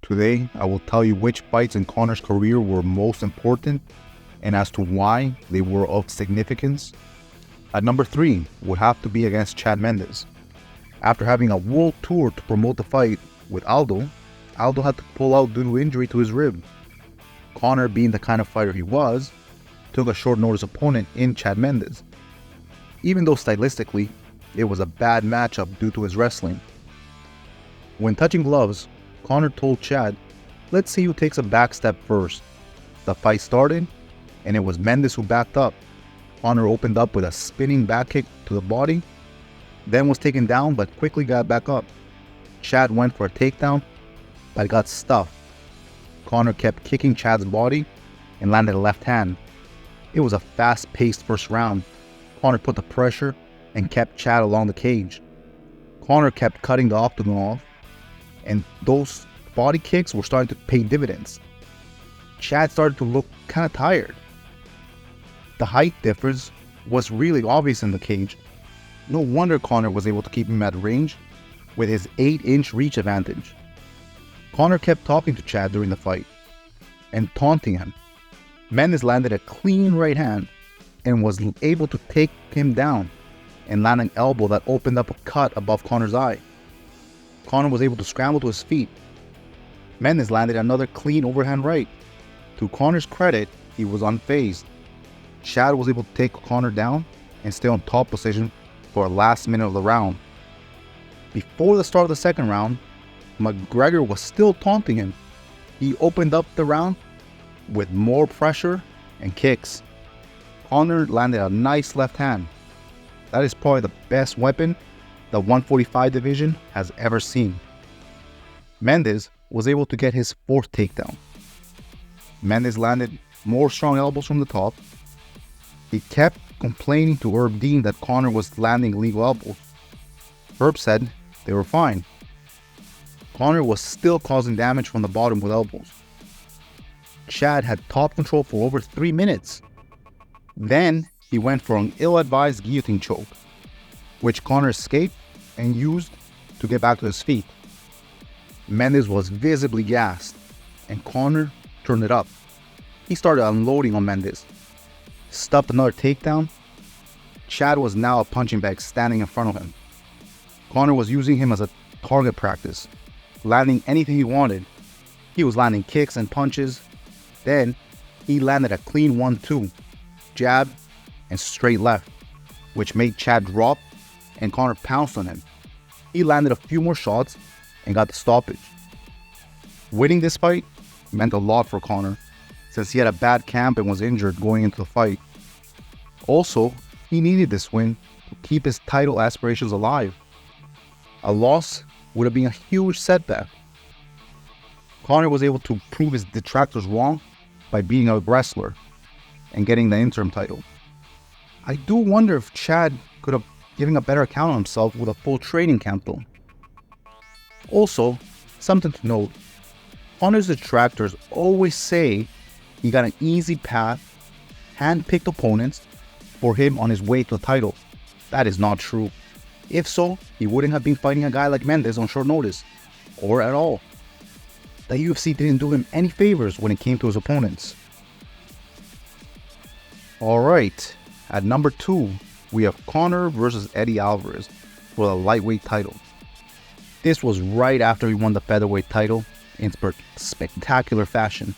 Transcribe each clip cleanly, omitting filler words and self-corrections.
Today, I will tell you which fights in Conor's career were most important and as to why they were of significance. At number 3 would have to be against Chad Mendes. After having a world tour to promote the fight with Aldo had to pull out due to injury to his rib. Conor, being the kind of fighter he was, took a short notice opponent in Chad Mendes. Even though stylistically, it was a bad matchup due to his wrestling. When touching gloves, Conor told Chad, "Let's see who takes a back step first." The fight started, and it was Mendes who backed up. Conor opened up with a spinning back kick to the body, then was taken down but quickly got back up. Chad went for a takedown, but got stuffed. Conor kept kicking Chad's body and landed a left hand. It was a fast-paced first round. Conor put the pressure and kept Chad along the cage. Conor kept cutting the octagon off, and those body kicks were starting to pay dividends. Chad started to look kind of tired. The height difference was really obvious in the cage. No wonder Conor was able to keep him at range with his 8-inch reach advantage. Conor kept talking to Chad during the fight and taunting him. Mendes landed a clean right hand and was able to take him down and land an elbow that opened up a cut above Conor's eye. Conor was able to scramble to his feet. Mendes landed another clean overhand right. To Conor's credit, he was unfazed. Chad was able to take Conor down and stay on top position for the last minute of the round. Before the start of the second round, McGregor was still taunting him. He opened up the round with more pressure and kicks. Conor landed a nice left hand. That is probably the best weapon the 145 division has ever seen. Mendes was able to get his 4th takedown. Mendes landed more strong elbows from the top. He kept complaining to Herb Dean that Conor was landing legal elbows. Herb said they were fine. Conor was still causing damage from the bottom with elbows. Chad had top control for over 3 minutes. Then he went for an ill-advised guillotine choke, which Conor escaped and used to get back to his feet. Mendes was visibly gassed, and Conor turned it up. He started unloading on Mendes, stuffed another takedown. Chad was now a punching bag standing in front of him. Conor was using him as a target practice, landing anything he wanted. He was landing kicks and punches. Then he landed a clean 1-2, jab and straight left, which made Chad drop and Conor pounced on him. He landed a few more shots and got the stoppage. Winning this fight meant a lot for Conor, since he had a bad camp and was injured going into the fight. Also, he needed this win to keep his title aspirations alive. A loss would have been a huge setback. Conor was able to prove his detractors wrong by beating a wrestler and getting the interim title. I do wonder if Chad could have given a better account of himself with a full training camp though. Also, something to note, Conor's detractors always say he got an easy path, hand-picked opponents for him on his way to the title. That is not true. If so, he wouldn't have been fighting a guy like Mendes on short notice, or at all. The UFC didn't do him any favors when it came to his opponents. Alright, at number 2, we have Conor versus Eddie Alvarez for the lightweight title. This was right after he won the featherweight title in spectacular fashion.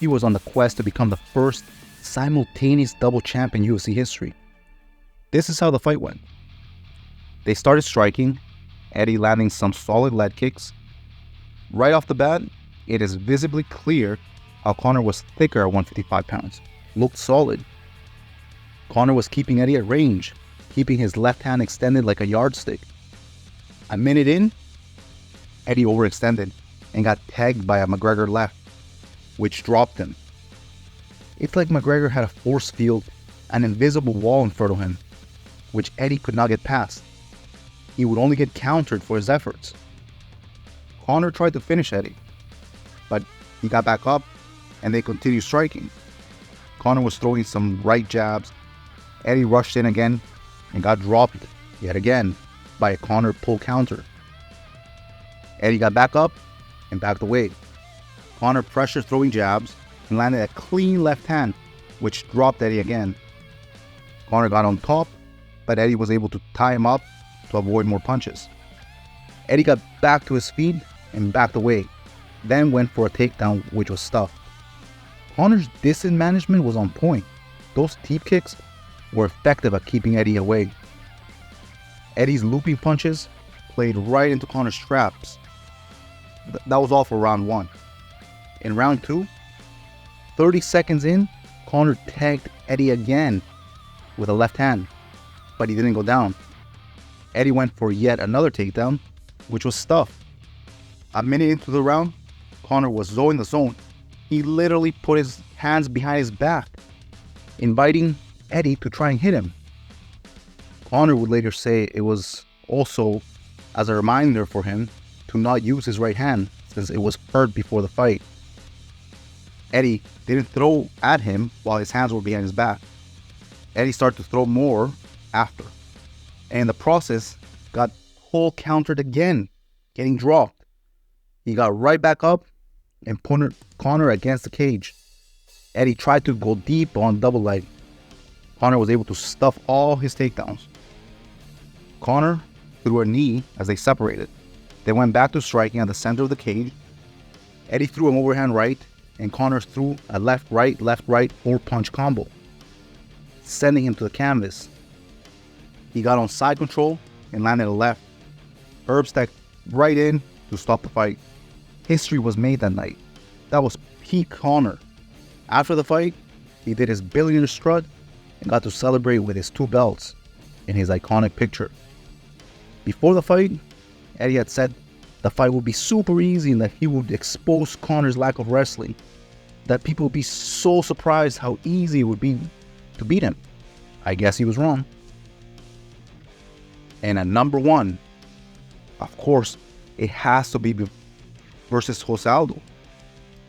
He was on the quest to become the first simultaneous double champ in UFC history. This is how the fight went. They started striking, Eddie landing some solid leg kicks. Right off the bat, it is visibly clear how Conor was thicker at 155 pounds. Looked solid. Conor was keeping Eddie at range, keeping his left hand extended like a yardstick. A minute in, Eddie overextended and got tagged by a McGregor left, which dropped him. It's like McGregor had a force field, an invisible wall in front of him, which Eddie could not get past. He would only get countered for his efforts. Conor tried to finish Eddie, but he got back up and they continued striking. Conor was throwing some right jabs. Eddie rushed in again and got dropped yet again, by a Conor pull counter. Eddie got back up and backed away. Conor pressured throwing jabs and landed a clean left hand, which dropped Eddie again. Conor got on top, but Eddie was able to tie him up to avoid more punches. Eddie got back to his feet and backed away, then went for a takedown, which was stuffed. Conor's distance management was on point. Those teep kicks were effective at keeping Eddie away. Eddie's looping punches played right into Conor's traps. That was all for round 1. In round 2, 30 seconds in, Conor tagged Eddie again with a left hand, but he didn't go down. Eddie went for yet another takedown, which was stuffed. A minute into the round, Conor was so in the zone, he literally put his hands behind his back, inviting Eddie to try and hit him. Conor would later say it was also as a reminder for him to not use his right hand since it was hurt before the fight. Eddie didn't throw at him while his hands were behind his back. Eddie started to throw more after, and in the process got pull countered again, getting dropped. He got right back up and put Conor against the cage. Eddie tried to go deep on double leg. Conor was able to stuff all his takedowns. Conor threw a knee as they separated. They went back to striking at the center of the cage. Eddie threw an overhand right, and Conor threw a left-right, 4-punch combo, sending him to the canvas. He got on side control and landed a left. Herb stepped right in to stop the fight. History was made that night. That was peak Conor. After the fight, he did his billionaire strut and got to celebrate with his 2 belts in his iconic picture. Before the fight, Eddie had said the fight would be super easy and that he would expose Conor's lack of wrestling, that people would be so surprised how easy it would be to beat him. I guess he was wrong. And at number 1, of course, it has to be versus Jose Aldo.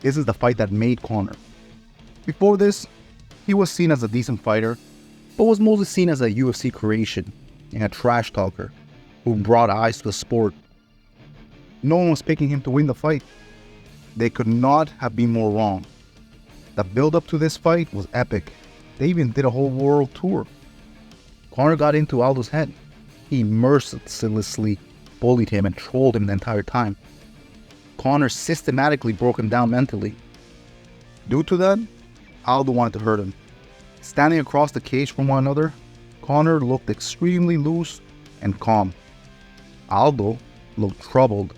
This is the fight that made Conor. Before this, he was seen as a decent fighter, but was mostly seen as a UFC creation and a trash talker who brought eyes to the sport. No one was picking him to win the fight. They could not have been more wrong. The build-up to this fight was epic. They even did a whole world tour. Conor got into Aldo's head. He mercilessly bullied him and trolled him the entire time. Conor systematically broke him down mentally. Due to that, Aldo wanted to hurt him. Standing across the cage from one another, Conor looked extremely loose and calm. Aldo looked troubled,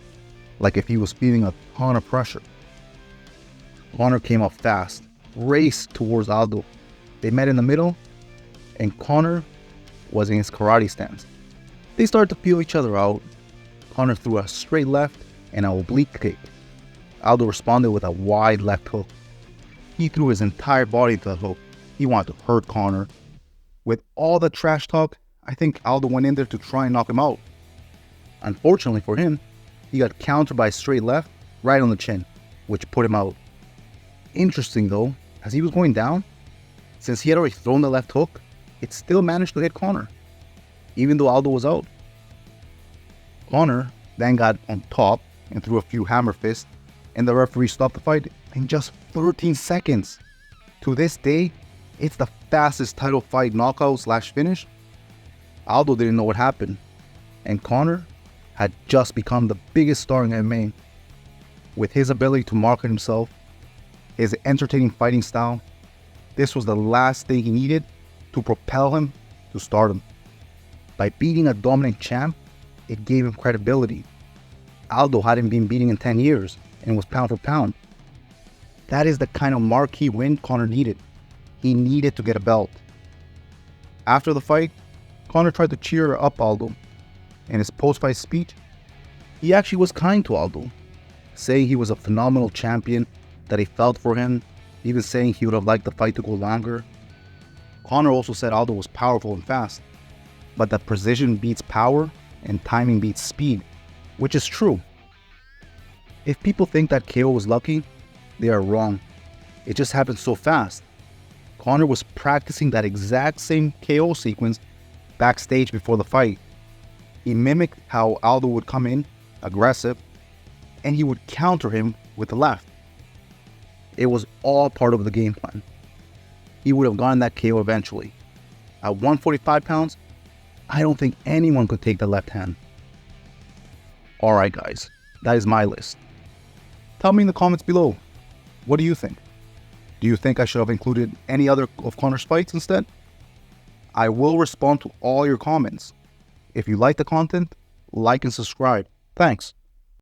like if he was feeling a ton of pressure. Conor came up fast, raced towards Aldo. They met in the middle, and Conor was in his karate stance. They started to feel each other out. Conor threw a straight left and an oblique kick. Aldo responded with a wide left hook. He threw his entire body into the hook. He wanted to hurt Conor. With all the trash talk, I think Aldo went in there to try and knock him out. Unfortunately for him, he got countered by a straight left right on the chin, which put him out. Interesting though, as he was going down, since he had already thrown the left hook, it still managed to hit Conor, even though Aldo was out. Conor then got on top and threw a few hammer fists, and the referee stopped the fight in just 13 seconds. To this day, it's the fastest title fight knockout/finish. Aldo didn't know what happened, and Conor had just become the biggest star in MMA. With his ability to market himself, his entertaining fighting style, this was the last thing he needed to propel him to stardom. By beating a dominant champ, it gave him credibility. Aldo hadn't been beaten in 10 years and was pound for pound. That is the kind of marquee win Conor needed. He needed to get a belt. After the fight, Conor tried to cheer up Aldo. In his post-fight speech, he actually was kind to Aldo, saying he was a phenomenal champion, that he felt for him, even saying he would have liked the fight to go longer. Conor also said Aldo was powerful and fast, but that precision beats power and timing beats speed, which is true. If people think that KO was lucky, they are wrong. It just happened so fast. Conor was practicing that exact same KO sequence backstage before the fight, He mimicked how Aldo would come in, aggressive, and he would counter him with the left. It was all part of the game plan. He would have gotten that KO eventually. At 145 pounds, I don't think anyone could take the left hand. Alright guys, that is my list. Tell me in the comments below, what do you think? Do you think I should have included any other of Conor's fights instead? I will respond to all your comments. If you like the content, like and subscribe. Thanks.